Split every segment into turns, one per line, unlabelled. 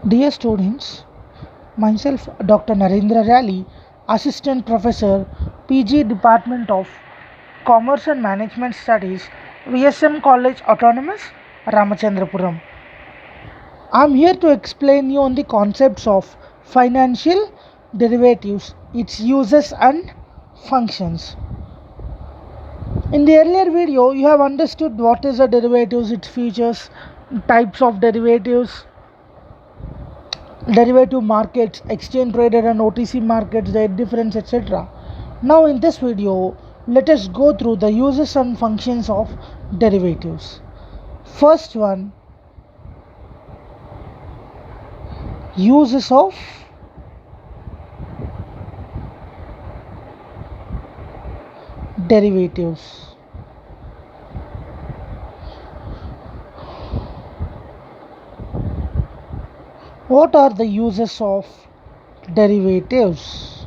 Dear students, myself Dr. Narendra Rally, Assistant Professor, PG Department of Commerce and Management Studies, VSM College Autonomous, Ramachandrapuram. I am here to explain you on the concepts of financial derivatives, its uses and functions. In the earlier video, you have understood what is a derivatives, its features, types of derivatives, derivative markets, exchange traded and OTC markets, their difference, etc. Now in this video, let us go through the uses and functions of derivatives. First one, uses of derivatives. What are the uses of derivatives?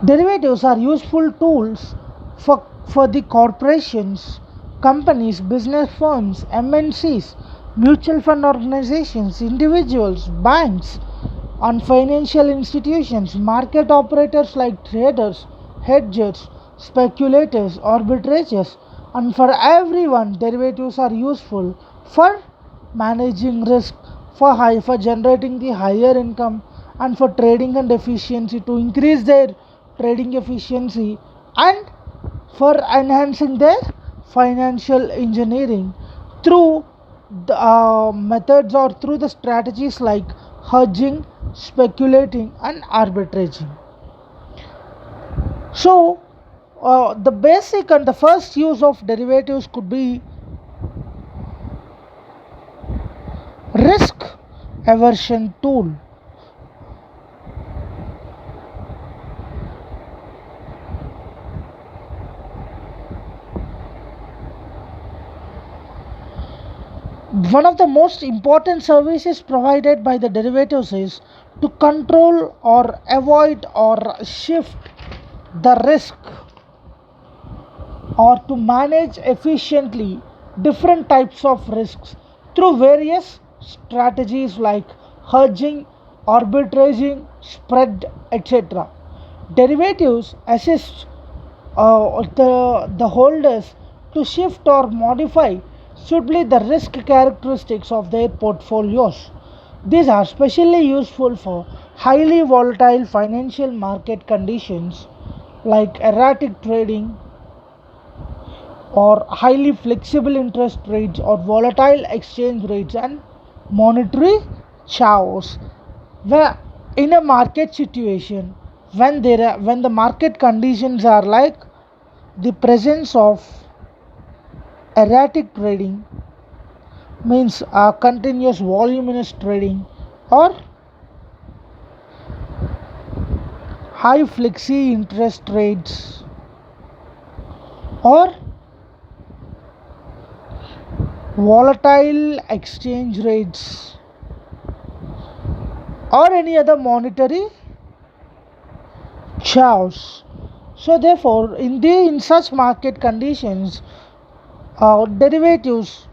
Derivatives are useful tools for the corporations, companies, business firms, MNCs, mutual fund organizations, individuals, banks, and financial institutions, market operators like traders, hedgers, speculators, arbitrators, and for everyone, derivatives are useful for managing risk, for generating the higher income, and for trading and efficiency to increase their trading efficiency and for enhancing their financial engineering through the methods or through the strategies like hedging, speculating, and arbitraging. So, the basic and the first use of derivatives could be risk aversion tool. One of the most important services provided by the derivatives is to control or avoid or shift the risk or to manage efficiently different types of risks through various strategies like hedging, arbitraging, spread, etc. Derivatives assist the holders to shift or modify suitably the risk characteristics of their portfolios. These are especially useful for highly volatile financial market conditions like erratic trading or highly flexible interest rates or volatile exchange rates and monetary chaos. Where in a market situation, when the market conditions are like the presence of erratic trading means continuous voluminous trading or high flexi interest rates or volatile exchange rates or any other monetary chaos. So therefore in such market conditions, derivatives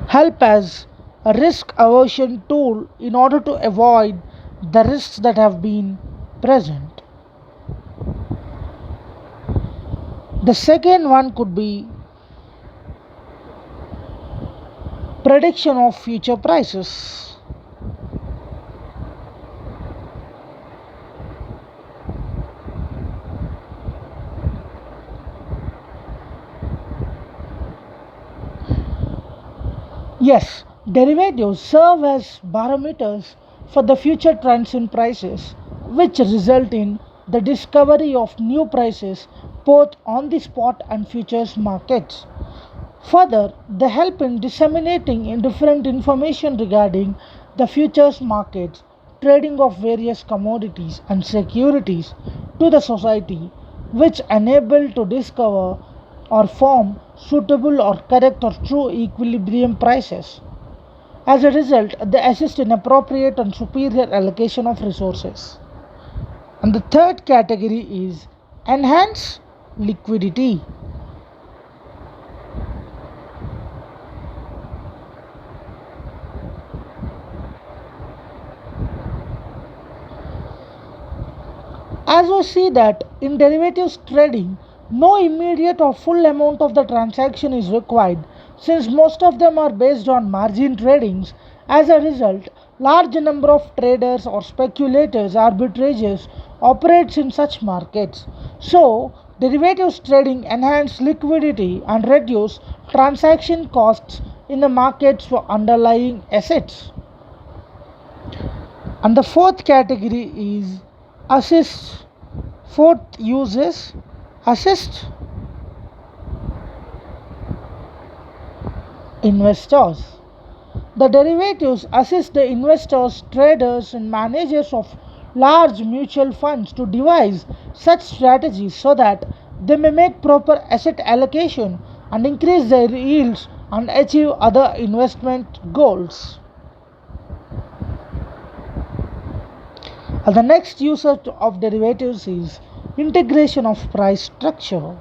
help as a risk aversion tool in order to avoid the risks that have been present. The second one could be prediction of future prices. Yes, derivatives serve as barometers for the future trends in prices, which result in the discovery of new prices both on the spot and futures markets. Further, they help in disseminating indifferent information regarding the futures markets, trading of various commodities and securities to the society, which enable to discover or form suitable or correct or true equilibrium prices. As a result, they assist in appropriate and superior allocation of resources. And the third category is enhance liquidity. As we see that in derivatives trading, no immediate or full amount of the transaction is required since most of them are based on margin tradings. As a result, large number of traders or speculators, arbitrageurs operates in such markets. So, derivatives trading enhance liquidity and reduce transaction costs in the markets for underlying assets. And the fourth category is assist. Fourth use is assist investors. The derivatives assist the investors, traders, and managers of large mutual funds to devise such strategies so that they may make proper asset allocation and increase their yields and achieve other investment goals. And the next usage of derivatives is integration of price structure.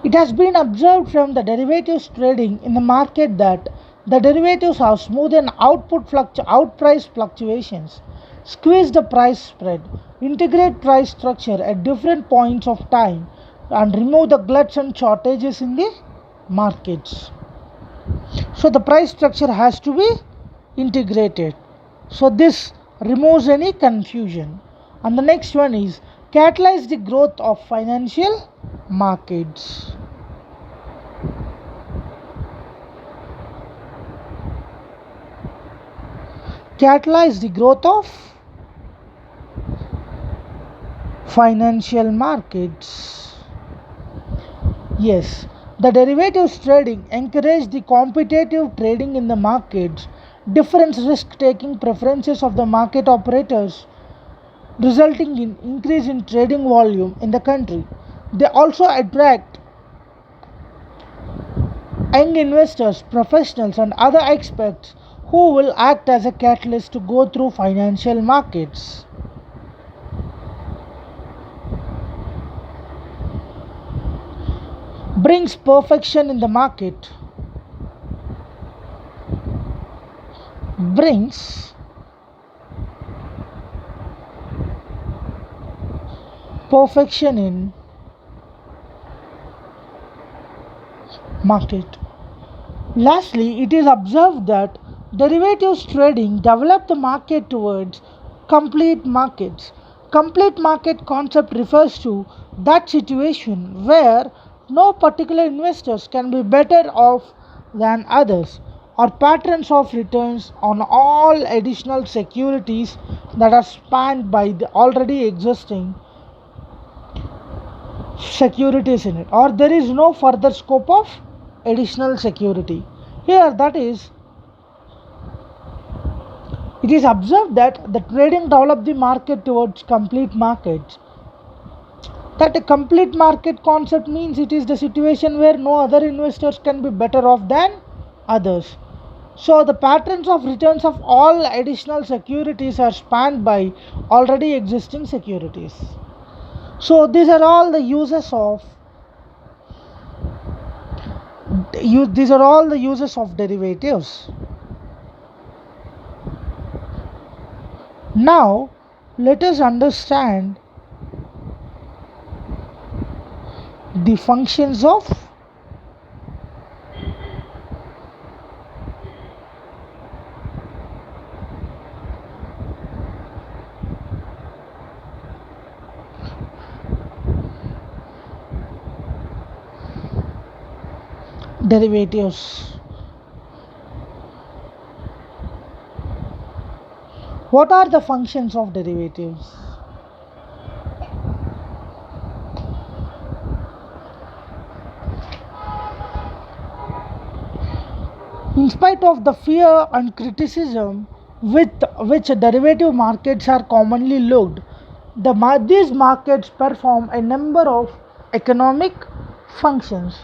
It has been observed from the derivatives trading in the market that the derivatives have smoothened out price fluctuations, squeeze the price spread, integrate price structure at different points of time, and remove the gluts and shortages in the markets. So the price structure has to be integrated. So this removes any confusion. And the next one is catalyze the growth of financial markets. Catalyze the growth of financial markets. Yes, the derivatives trading encourage the competitive trading in the markets, different risk taking preferences of the market operators, resulting in increase in trading volume in the country. They also attract young investors, professionals, and other experts who will act as a catalyst to go through financial markets. Brings perfection in the market. Brings perfection in market. Lastly, it is observed that derivatives trading develop the market towards complete markets. Complete market concept refers to that situation where no particular investors can be better off than others or patterns of returns on all additional securities that are spanned by the already existing securities in it, or there is no further scope of additional security. Here, that is, it is observed that the trading developed the market towards complete markets. That a complete market concept means it is the situation where no other investors can be better off than others. So the patterns of returns of all additional securities are spanned by already existing securities. So these are all the uses of derivatives. Now let us understand the functions of derivatives. What are the functions of derivatives? In spite of the fear and criticism with which derivative markets are commonly looked, these markets perform a number of economic functions.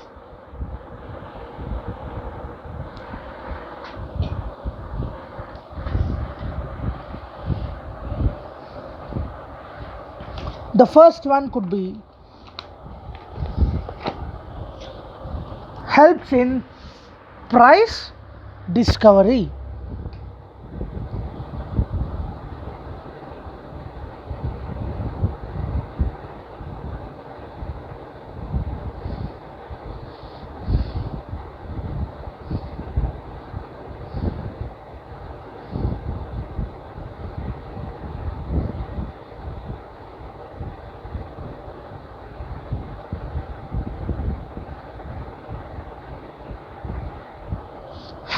The first one could be helps in price discovery.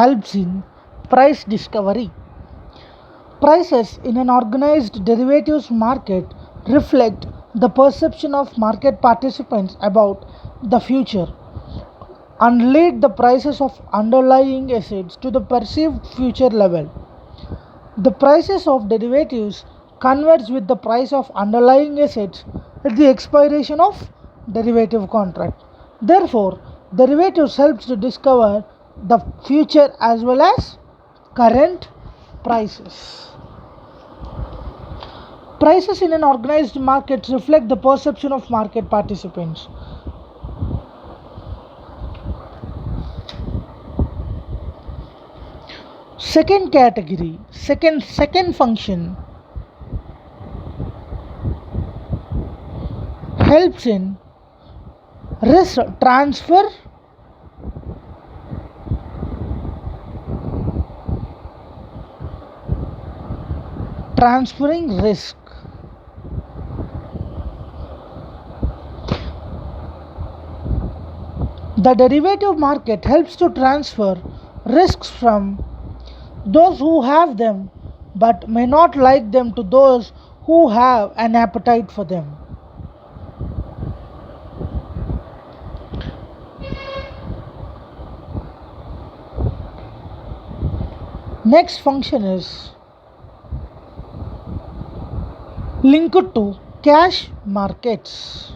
Helps in price discovery. Prices in an organized derivatives market reflect the perception of market participants about the future and lead the prices of underlying assets to the perceived future level. The prices of derivatives converge with the price of underlying assets at the expiration of derivative contract. Therefore, derivatives helps to discover the future as well as current prices. Prices in an organized market reflect the perception of market participants. Second category, second function helps in risk transfer transferring risk. The derivative market helps to transfer risks from those who have them but may not like them to those who have an appetite for them. Next function is linked to cash markets.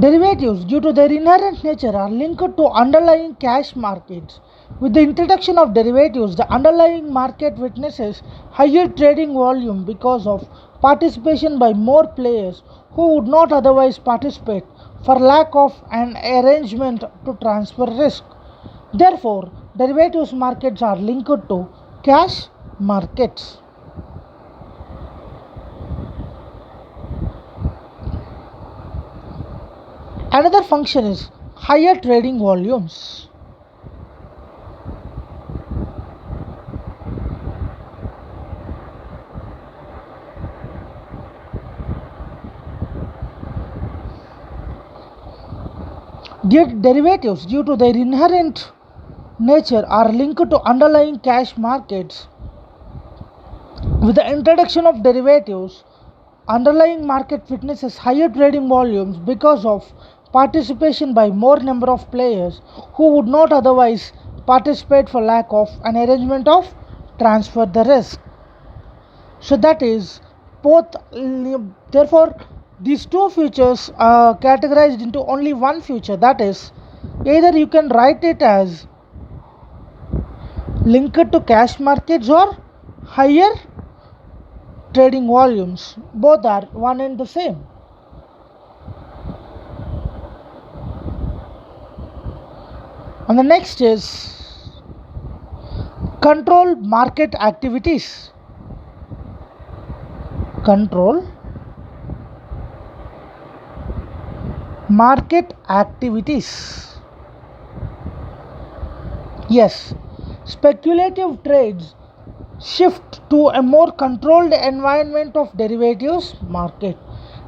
Derivatives, due to their inherent nature, are linked to underlying cash markets. With the introduction of derivatives, the underlying market witnesses higher trading volume because of participation by more players who would not otherwise participate for lack of an arrangement to transfer risk. Therefore, derivatives markets are linked to cash markets. Another function is higher trading volumes. Derivatives, due to their inherent nature, are linked to underlying cash markets. With the introduction of derivatives, underlying market witnesses higher trading volumes because of participation by more number of players who would not otherwise participate for lack of an arrangement of transfer the risk. So that is both. Therefore, these two futures are categorized into only one future. That is, either you can write it as linked to cash markets or higher trading volumes. Both are one and the same. And the next is control market activities. Control market activities. Yes, speculative trades shift to a more controlled environment of derivatives market.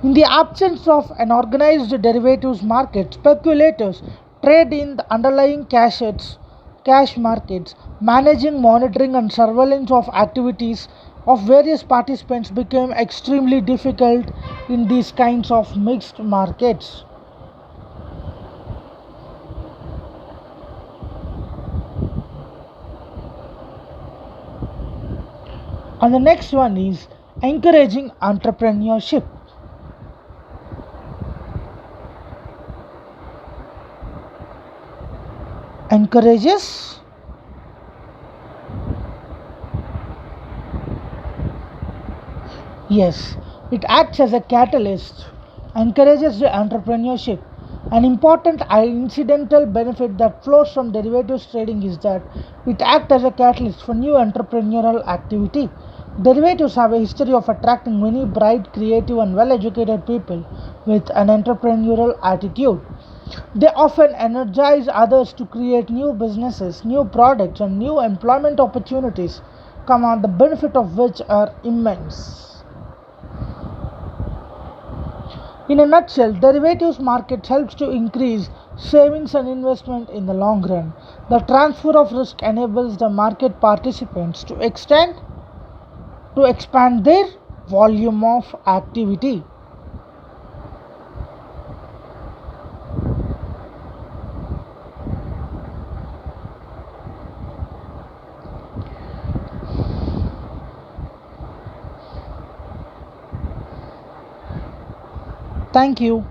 In the absence of an organized derivatives market, speculators trade in the underlying cash markets. Managing, monitoring, and surveillance of activities of various participants became extremely difficult in these kinds of mixed markets. And the next one is encouraging entrepreneurship. encourages Yes, it acts as a catalyst, encourages the entrepreneurship. An important incidental benefit that flows from derivatives trading is that it acts as a catalyst for new entrepreneurial activity. Derivatives have a history of attracting many bright, creative, and well educated people with an entrepreneurial attitude. They often energize others to create new businesses, new products, and new employment opportunities, come on, the benefit of which are immense. In a nutshell, derivatives market helps to increase savings and investment in the long run. The transfer of risk enables the market participants to expand their volume of activity. Thank you.